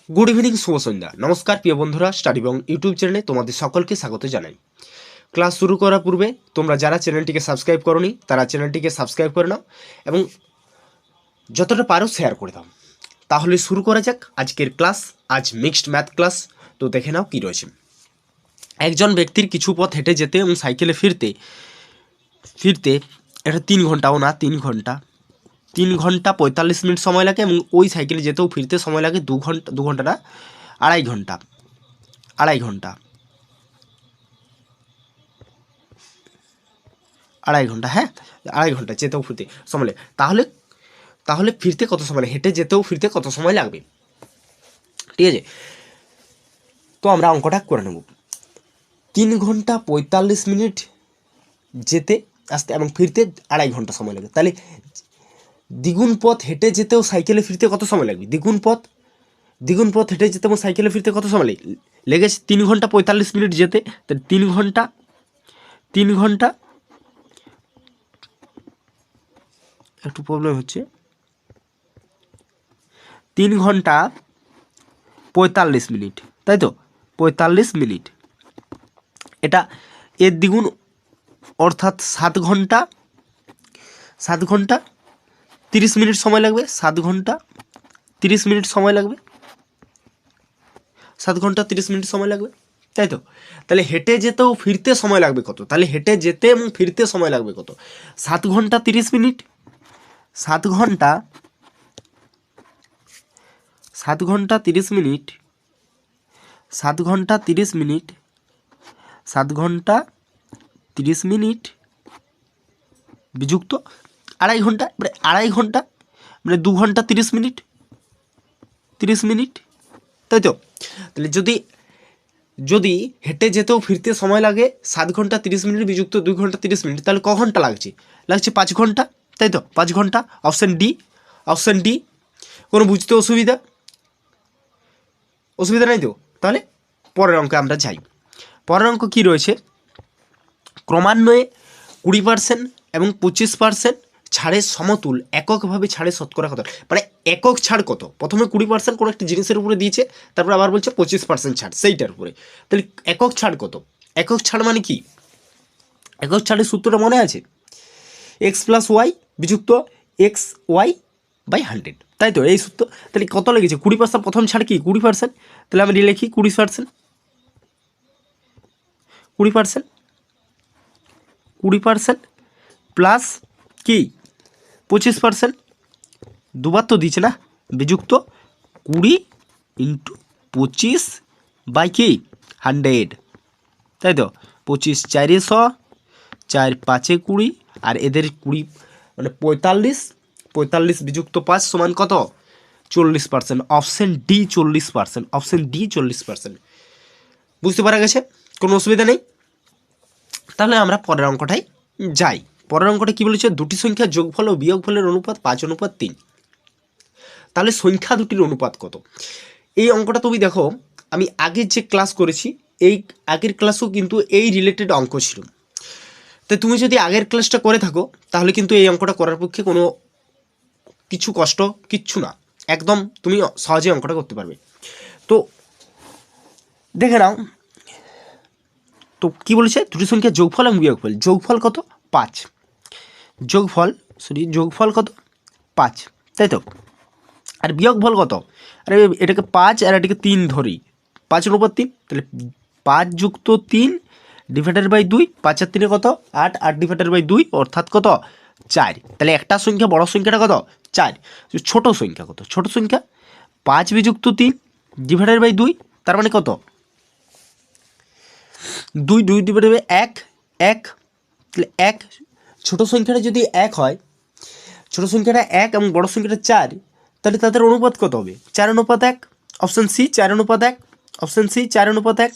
Good evening, শুভ সন্ধ্যা। নমস্কার প্রিয় বন্ধুরা, স্টাডি বং ইউটিউব চ্যানেলে তোমাদের সকলকে স্বাগত জানাই। ক্লাস শুরু করার পূর্বে তোমরা যারা চ্যানেলটিকে সাবস্ক্রাইব করোনি তারা চ্যানেলটিকে সাবস্ক্রাইব করে নাও এবং যতটা পারো শেয়ার করে দাও। তাহলে শুরু করা যাক আজকের ক্লাস। আজ মিক্সড ম্যাথ ক্লাস। তো দেখে নাও কি রয়েছে। একজন ব্যক্তির কিছু পথ হেঁটে যেতে এবং সাইকেলে ফিরতে ফিরতে এটা 3 ঘন্টাও না, 3 ঘন্টা 45 মিনিট সময় লাগে এবং ওই সাইকেলে যেতেও ফিরতে সময় লাগে 2 ঘন্টা না, আড়াই ঘন্টা আড়াই ঘন্টা আড়াই ঘন্টা হ্যাঁ, আড়াই ঘন্টা যেতেও ফিরতে সময় লাগে। তাহলে তাহলে ফিরতে কত সময় লাগে? হেঁটে যেতেও ফিরতে কত সময় লাগবে? ঠিক আছে, তো আমরা অঙ্কটা করে নেব। 3 ঘন্টা 45 মিনিট যেতে আসতে এবং ফিরতে আড়াই ঘন্টা সময় লাগে। তাহলে দ্বিগুণ পথ হেঁটে যেতেও সাইকেলে ফিরতে কত সময় লাগবে? দ্বিগুণ পথ হেঁটে যেতে এবং সাইকেলে ফিরতে কত সময় লেগেছে? 3 ঘন্টা 45 মিনিট যেতে। তাহলে 3 ঘন্টা একটু প্রবলেম হচ্ছে, 3 ঘন্টা 45 মিনিট, তাই তো? 45 মিনিট, এটা এর দ্বিগুণ অর্থাৎ 7 ঘন্টা 30 মিনিট সময় লাগবে। 7 ঘন্টা 30 মিনিট সময় লাগবে। 7 ঘন্টা 30 মিনিট সময় লাগবে, তাই তো? তাহলে হেঁটে যেতেও ফিরতে সময় লাগবে কত? তাহলে হেঁটে যেতে এবং ফিরতে সময় লাগবে কত? 7 ঘন্টা 30 মিনিট। 7 ঘন্টা 7 ঘন্টা 30 মিনিট 7 ঘন্টা 30 মিনিট 7 ঘন্টা 30 মিনিট বিযুক্ত আড়াই ঘন্টা, মানে আড়াই ঘন্টা মানে 2 ঘন্টা 30 মিনিট 30 মিনিট, তাই তো? তাহলে যদি যদি হেঁটে যেতেও ফিরতে সময় লাগে 7 ঘন্টা 30 মিনিট বিযুক্ত 2 ঘন্টা 30 মিনিট, তাহলে ক ঘন্টা লাগছে? 5 ঘন্টা, তাই তো? 5 ঘন্টা। Option D. কোনো বুঝতে অসুবিধা নেই তো? তাহলে পরের অঙ্কে আমরা যাই। পরের অঙ্ক কী রয়েছে? ক্রমান্বয়ে 20% এবং 25% ছাড়ের সমতুল এককভাবে ছাড়ের শতকরা কত? মানে একক ছাড় কত? প্রথমে 20% কোনো একটা জিনিসের উপরে দিয়েছে, তারপর আবার বলছে 25% ছাড় সেইটার উপরে। তাহলে একক ছাড় কত? একক ছাড় মানে কি? একক ছাড়ের সূত্রটা মনে আছে? এক্স প্লাস ওয়াই বিযুক্ত এক্স ওয়াই বাই 100, তাই তো? এই সূত্র। তাহলে কত লেগেছে? 20%। প্রথম ছাড় কি? 20%। তাহলে আমি লিখি 20%। 20% 20% প্লাস কি 25%, দুবার তো দিচ্ছে না, বিযুক্ত 20 ইন্টু 25 বাই কি 100, তাই তো? 25 4 100, 4 5 20, আর এদের 20 মানে 45 বিযুক্ত 5 সমান কত? 40%। Option D 40%। Option D 40%। বুঝতে পারা গেছে? কোনো অসুবিধা নেই। তাহলে আমরা পরের অঙ্কটাই যাই। পরের অঙ্কটা কী বলেছে? দুটি সংখ্যা যোগফল ও বিয়োগফলের অনুপাত 5:3। তাহলে সংখ্যা দুটির অনুপাত কত? এই অঙ্কটা তুমি দেখো, আমি আগের যে ক্লাস করেছি এই আগের ক্লাসও কিন্তু এই রিলেটেড অঙ্ক ছিল। তো তুমি যদি আগের ক্লাসটা করে থাকো তাহলে কিন্তু এই অঙ্কটা করার পক্ষে কোনো কিচ্ছু না, একদম তুমি সহজে অঙ্কটা করতে পারবে। তো দেখে নাও তো কী বলেছে? দুটি সংখ্যা যোগফল এবং বিয়োগফল। যোগফল কত? 5। যোগফল কত? 5, তাই তো? আর বিয়োগফল কত? আরে এটাকে 5 আর এটাকে 3 ধরি, 5/3। তাহলে 5 যুক্ত 3 ডিভাইডেড বাই 2, 5 আর 3 কত? 8, 8 ডিভাইডেড বাই 2 অর্থাৎ কত? 4। তাহলে একটা সংখ্যা, বড় সংখ্যাটা কত? 4। ছোট সংখ্যা কত? ছোট সংখ্যা 5 বিযুক্ত 3 ডিভাইডেড বাই 2, তার মানে কত? 2 ডিভাইডেড বাই 1, 1। তাহলে 1, ছোট সংখ্যাটা যদি 1 হয়, ছোট সংখ্যাটা 1 এবং বড় সংখ্যাটা 4, তাহলে তাদের অনুপাত কত হবে? 4:1। Option C 4:1। Option C 4:1।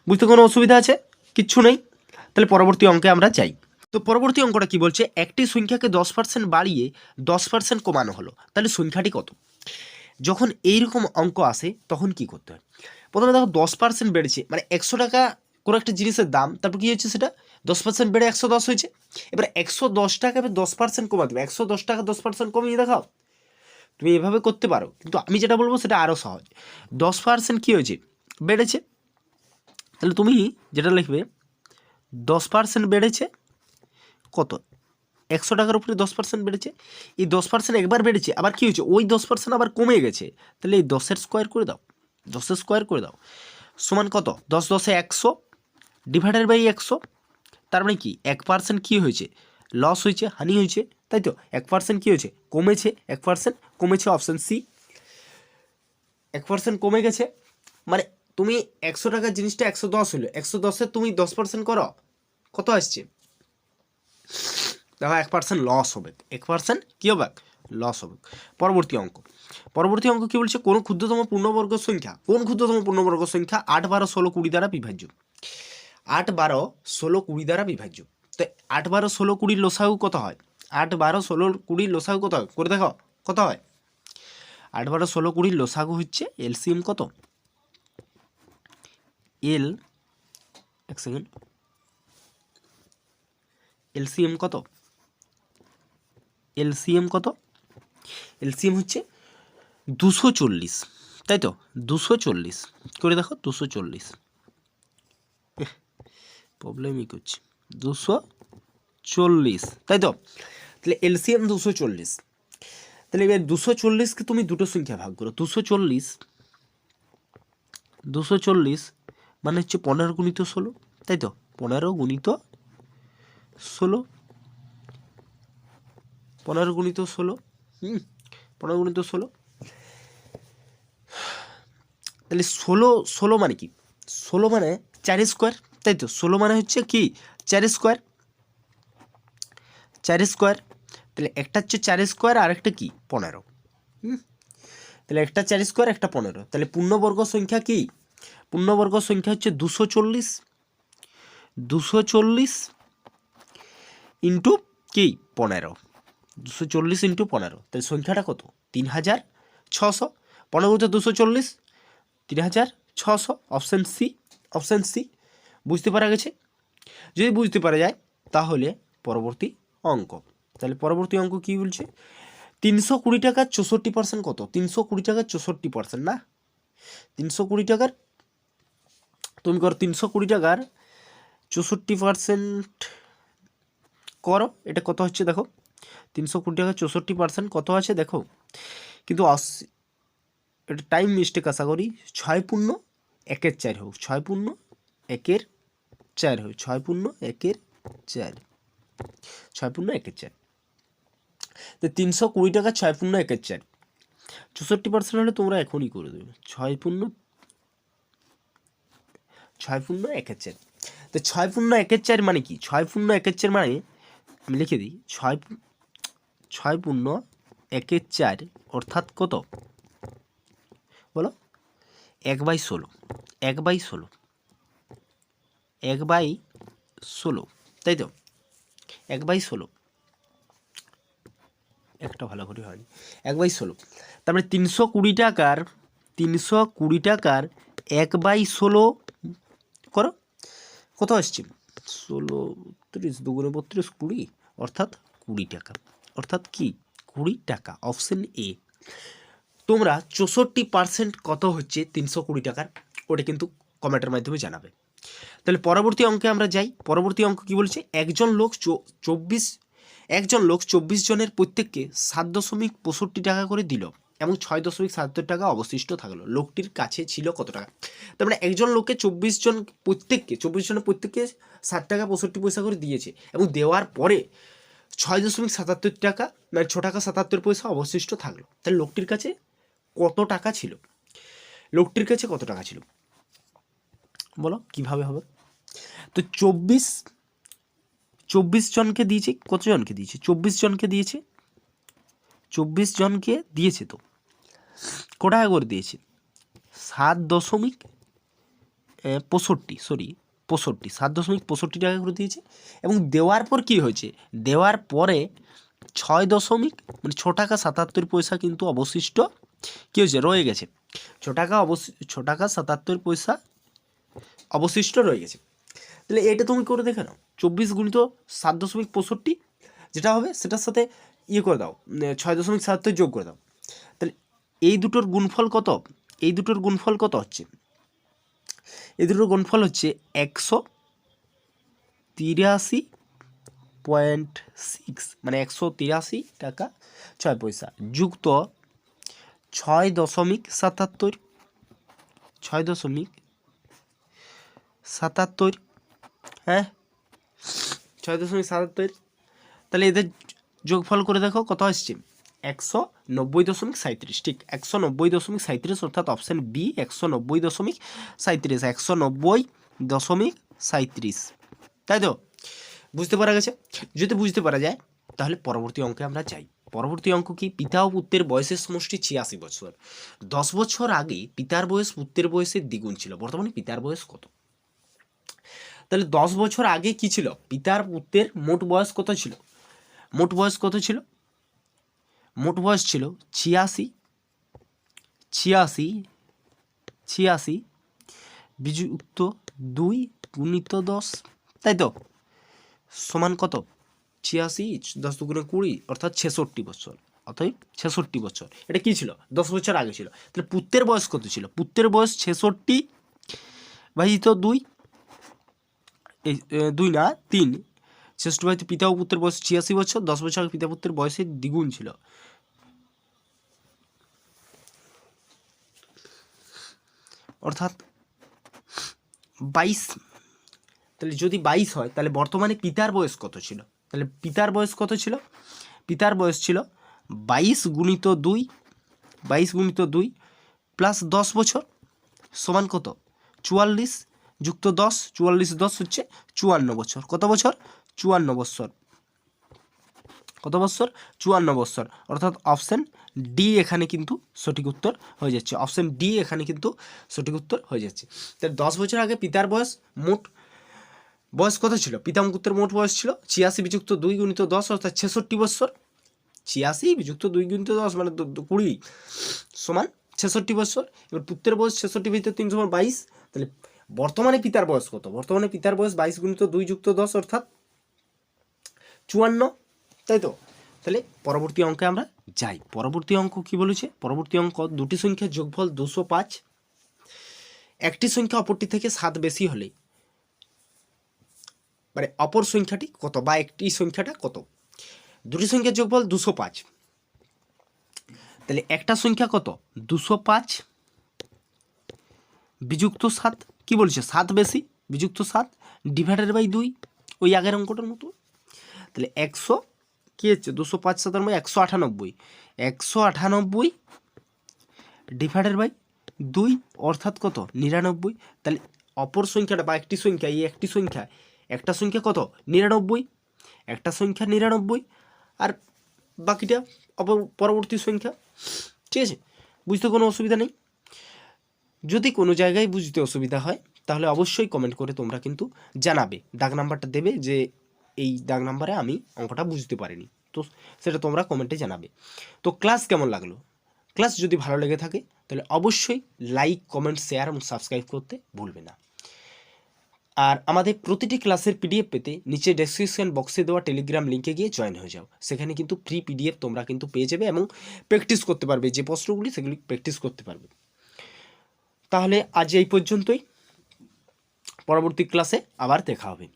বুঝতে কোনো অসুবিধা আছে? কিচ্ছু নেই। তাহলে পরবর্তী অঙ্কে আমরা যাই। তো পরবর্তী অঙ্কটা কি বলছে? একটি সংখ্যাকে 10% বাড়িয়ে 10% কমানো হলো, তাহলে সংখ্যাটি কত? যখন এইরকম অঙ্ক আসে তখন কি করতে হয়? প্রথমে দেখো 10% বেড়েছে, মানে 100 টাকা কোনো একটা জিনিসের দাম, তারপর কী হচ্ছে? সেটা 10% বেড়ে 110 হয়েছে। এবার 110 টাকা 10% কমাতে হবে। 110 টাকা 10% কমিয়ে দেখাও। তুমি এভাবে করতে পারো, কিন্তু আমি যেটা বলবো সেটা আরও সহজ। 10% কী হয়েছে, বেড়েছে। তাহলে তুমি যেটা লিখবে 10% বেড়েছে কত, 100 টাকার উপরে 10% বেড়েছে। এই 10% একবার বেড়েছে, আবার কী হয়েছে, ওই 10% আবার কমে গেছে। তাহলে এই 10-এর স্কোয়ার করে দাও, 10-এর স্কোয়ার করে দাও, সমান কত, 10 10-এ 100 ডিভাইডেড বাই 100। তার মানে কি 1% কী হয়েছে, লস হয়েছে, হানি হয়েছে, তাই তো। 1% কী হয়েছে, কমেছে, 1% কমেছে, অপশান সি। 1% কমে গেছে, মানে তুমি 100 টাকার জিনিসটা 110 হলো, 110-এর তুমি 10% করো, কত আসছে, দেখো 1% লস হবে, 1% কী হবে, লস হবে। পরবর্তী অঙ্ক, পরবর্তী অঙ্ক কী বলছে, কোন ক্ষুদ্রতম পূর্ণবর্গ সংখ্যা, কোন ক্ষুদ্রতম পূর্ণবর্গ সংখ্যা 8 12 16 20 দ্বারা বিভাজ্য। 8 12 16 20 দ্বারা বিভাজ্য। তো 8 12 16 20 লসাগু কত হয়, 8 12 16 20 লসাগু কত হয়, করে দেখো কত হয়। 8 12 16 20 লসাগু হচ্ছে এলসিএম কত, এক সেকেন্ড, এলসিএম কত, এলসিএম কত, এলসিএম হচ্ছে 240, তাই তো, 240 করে দেখো, 240 প্রবলেমই করছে, 240, তাই তো। তাহলে এলসিএম 240। তাহলে এবার 240কে তুমি দুটো সংখ্যা ভাগ করো, 240 মানে হচ্ছে 15 গুণিত 16, তাই তো, 15 গুণিত 16, 15 গুণিত 16, 15 গুণিত 16। তাহলে 16 মানে কি, 16 মানে 4 স্কোয়ার, তাই তো, 16 মানে হচ্ছে কি 4 স্কোয়ার, 4 স্কোয়ার। তাহলে একটা হচ্ছে 4 স্কোয়ার আর একটা কি 15, তাহলে একটা 4 স্কোয়ার একটা 15। তাহলে পূর্ণবর্গ সংখ্যা কি, পূর্ণবর্গ সংখ্যা হচ্ছে 240, 240 ইন্টু কি 15, 240 ইন্টু 15, তাহলে সংখ্যাটা কত, 3600। 15 × 240 3600, অপশান সি, অপশান সি। বুঝতে পারা গেছে, যদি বুঝতে পারা যায় তাহলে পরবর্তী অঙ্ক। তাহলে পরবর্তী অঙ্ক কী বলছে, 320 টাকার 64% কত, 320 টাকার 64% না, 320 টাকার তুমি করো, 320 টাকার 64% করো, এটা কত হচ্ছে দেখো, 320 টাকার 64% কত আছে দেখো, কিন্তু এটা টাইম মিস্টেক আশা করি, 6 পূর্ণ 1-এর 4 হোক, 6 পূর্ণ 1-এর 4 হোক, 6 পূর্ণ 1-এর 4, 6 পূর্ণ 1-এর 4। তো 320 টাকা 6 পূর্ণ 1-এর 4, 64% হলে তোমরা এখনই করে দেবে, 6 পূর্ণ 1-এর 4। তো 6 পূর্ণ 1-এর 4 মানে কি, 6 পূর্ণ 1-এর 4 মানে আমি লিখে দিই, 6 পূর্ণ 1-এর 4 অর্থাৎ কত বলো, 1/16, 1/16, 1/16, তাই তো, 1/16, একটা ভালো করে হয়নি, 1/16। তারপরে 320 টাকার 1/16 করো, কত আসছে, 16 30 2 32 20, অর্থাৎ 20 টাকা, অর্থাৎ কি 20 টাকা, অপশন এ। তোমরা 64% কত হচ্ছে 320 টাকার, ওটা কিন্তু কমেন্টের মাধ্যমে জানাবে। তাহলে পরবর্তী অঙ্কে আমরা যাই। পরবর্তী অঙ্ক কি বলছে, একজন লোক 24 জনের প্রত্যেককে 7.65 টাকা করে দিল এবং 6.77 টাকা অবশিষ্ট থাকলো। লোকটির কাছে ছিল কত টাকা? তার মানে একজন লোককে 24 জনের প্রত্যেককে 7 টাকা 65 পয়সা করে দিয়েছে এবং দেওয়ার পরে 6.77 টাকা মানে 6 টাকা 77 পয়সা অবশিষ্ট থাকলো। তাহলে লোকটির কাছে কত টাকা ছিল? লোকটির কাছে কত টাকা ছিল বলো, কিভাবে হবে? তো 24 জনকে দিয়েছে, কতজনকে দিয়েছে? 24 জনকে দিয়েছে, 24 জনকে দিয়েছে। তো ক টাকা করে দিয়েছে? 7.65 টাকা করে দিয়েছে। এবং দেওয়ার পর কি হয়েছে? দেওয়ার পরে 6 টাকা 77 পয়সা কিন্তু অবশিষ্ট কী হয়েছে? রয়ে গেছে। 6 টাকা 77 পয়সা অবশিষ্ট রয়ে গেছে। তাহলে এটা তুমি করে দেখে নাও, 24 গুণিত 7.65 যেটা হবে সেটার সাথে ইয়ে করে দাও, 6.77 যোগ করে দাও। এই দুটোর গুণফল কত? এই দুটোর গুণফল কত হচ্ছে? এই দুটোর গুণফল হচ্ছে 183.6 মানে 183 টাকা 6 পয়সা যুক্ত 6.77 6.77 হ্যাঁ 6.77। তাহলে এদের যোগফল করে দেখো কত আসছে 190.37। ঠিক 190.37 অর্থাৎ অপশান বি 190.37 190.37। তাই তো বুঝতে পারা গেছে? যদি বুঝতে পারা যায় তাহলে পরবর্তী অঙ্কে আমরা যাই। পরবর্তী অঙ্ক কি? পিতা ও পুত্রের বয়সের সমষ্টি 86 বছর। 10 বছর আগে পিতার বয়স পুত্রের বয়সের দ্বিগুণ ছিল, বর্তমানে পিতার বয়স কত? তাহলে 10 বছর আগে কি ছিল? পিতার পুত্রের মোট বয়স কত ছিল? মোট বয়স কত ছিল? মোট বয়স ছিল 86 বিযুক্ত 2 গুণিত 10, তাই তো সমান কত? 86 10 দুগুণে 20 অর্থাৎ 66 বছর। অতএব 66 বছর। এটা কি ছিল? 10 বছর আগে ছিল। তাহলে পুত্রের বয়স কত ছিল? পুত্রের বয়স 66 ভাজিত 2, এই 2 না 3, 66 ভাজিত পিতা ও পুত্রের বয়স 86 বছর। 10 বছর আগে পিতা পুত্রের বয়সের দ্বিগুণ ছিল। অর্থাৎ 22। তাহলে যদি 22 হয় তাহলে বর্তমানে পিতার বয়স কত ছিল? তাহলে পিতার বয়স কত ছিল? পিতার বয়স ছিল 22 গুণিত 2 প্লাস 10 বছর সমান কত? 44 যুক্ত 10, 44 10 হচ্ছে 54 বছর। কত বছর? 54 বছর। কত বছর? 54 বছর। অর্থাৎ অপশান ডি এখানে কিন্তু সঠিক উত্তর হয়ে যাচ্ছে। অপশান ডি এখানে কিন্তু সঠিক উত্তর হয়ে যাচ্ছে। তাহলে 10 বছর আগে পিতার বয়স মোট বয়স কত ছিল? পিতা এবং পুত্রের মোট বয়স ছিল 86 বিযুক্ত 2 গুণিত 10 অর্থাৎ 66 বছর। 86 বিযুক্ত 2 গুণিত 10 মানে 20 সমান 66 বছর। এবার পুত্রের বয়স 66 বিযুক্ত 3 সমান 22। তাহলে বর্তমানে পিতার বয়স কত? বর্তমানে পিতার বয়স 22 গুণিত 2 যুক্ত 10 অর্থাৎ 54, তাই তো। তাহলে পরবর্তী অঙ্কে আমরা যাই। পরবর্তী অঙ্ক কি বলেছে? পরবর্তী অঙ্ক দুটি সংখ্যার যোগফল 205, একটি সংখ্যা অপরটি থেকে 7 বেশি হলে মানে অপর সংখ্যাটি কত বা একটি সংখ্যাটা কত? দুটি সংখ্যার যোগফল 205, তাহলে একটা সংখ্যা কত? 205 বিযুক্ত 7, কি বলছে? 7 বেশি বিযুক্ত 7 ডিভাইডেড বাই 2, ওই আগের অঙ্কটার মতো। তাহলে 100 কি হচ্ছে? 205 7 198, 198 ডিভাইডেড বাই 2 অর্থাৎ কত? 99। তাহলে অপর সংখ্যাটা বা একটি সংখ্যা, এই একটি সংখ্যা, একটা সংখ্যা কত? 99, একটা সংখ্যা 99 আর বাকিটা পরবর্তী সংখ্যা। ঠিক আছে, বুঝতে কোনো অসুবিধা নেই। যদি কোনো জায়গায় বুঝতে অসুবিধা হয় তাহলে অবশ্যই কমেন্ট করে তোমরা কিন্তু জানাবে, দাগ নাম্বারটা দেবে যে এই দাগ নাম্বারে আমি অঙ্কটা বুঝতে পারিনি, তো সেটা তোমরা কমেন্টে জানাবে। তো ক্লাস কেমন লাগলো? ক্লাস যদি ভালো লেগে থাকে তাহলে অবশ্যই লাইক, কমেন্ট, শেয়ার এবং সাবস্ক্রাইব করতে ভুলবে না। আর আমাদের প্রতিটি ক্লাসের পিডিএফ পেতে নিচে ডেসক্রিপশন বক্সে দেওয়া টেলিগ্রাম লিঙ্কে গিয়ে জয়েন হয়ে যাও। সেখানে কিন্তু ফ্রি পিডিএফ তোমরা কিন্তু পেয়ে যাবে এবং প্র্যাকটিস করতে পারবে, যে প্রশ্নগুলি সেগুলি প্র্যাকটিস করতে পারবে। তাহলে আজ এই পর্যন্তই, পরবর্তী ক্লাসে আবার দেখা হবে।